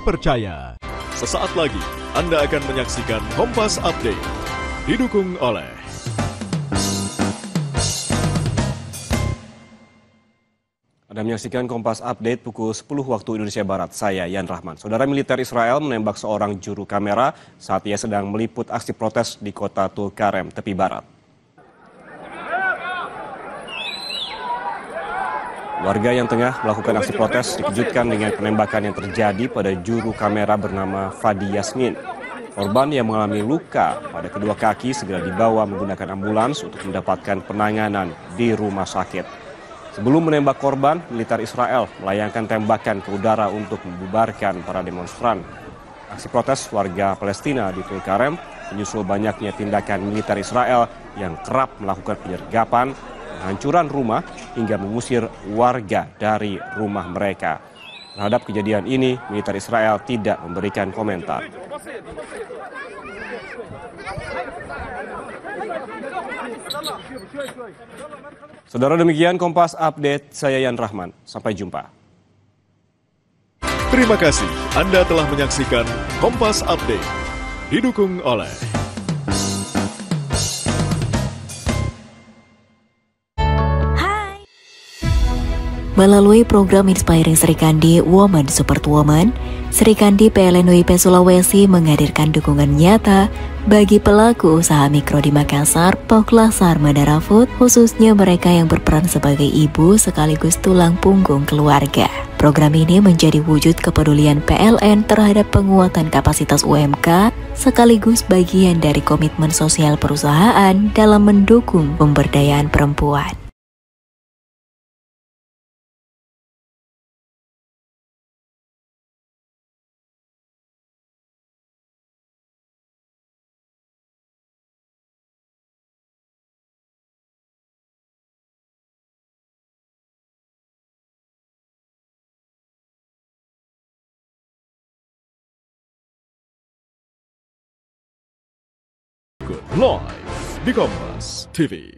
terpercaya. Sesaat lagi Anda akan menyaksikan Kompas Update. Didukung oleh Anda menyaksikan Kompas Update pukul 10 waktu Indonesia Barat. Saya Yan Rahman. Saudara militer Israel menembak seorang juru kamera saat ia sedang meliput aksi protes di kota Tulkarem, tepi barat. Warga yang tengah melakukan aksi protes dikejutkan dengan penembakan yang terjadi pada juru kamera bernama Fadi Yasmin. Korban yang mengalami luka pada kedua kaki segera dibawa menggunakan ambulans untuk mendapatkan penanganan di rumah sakit. Sebelum menembak korban, militer Israel melayangkan tembakan ke udara untuk membubarkan para demonstran. Aksi protes warga Palestina di Tulkarem menyusul banyaknya tindakan militer Israel yang kerap melakukan penyergapan, penghancuran rumah hingga mengusir warga dari rumah mereka. Terhadap kejadian ini, militer Israel tidak memberikan komentar. Saudara, demikian Kompas Update, saya Yan Rahman. Sampai jumpa. Terima kasih Anda telah menyaksikan Kompas Update. Didukung oleh Melalui program Inspiring Sri Kandi Woman Support Woman, Sri Kandi PLN WIP Sulawesi menghadirkan dukungan nyata bagi pelaku usaha mikro di Makassar, Poklasar, Madara Food, khususnya mereka yang berperan sebagai ibu sekaligus tulang punggung keluarga. Program ini menjadi wujud kepedulian PLN terhadap penguatan kapasitas UMK, sekaligus bagian dari komitmen sosial perusahaan dalam mendukung pemberdayaan perempuan. live di Kompas TV.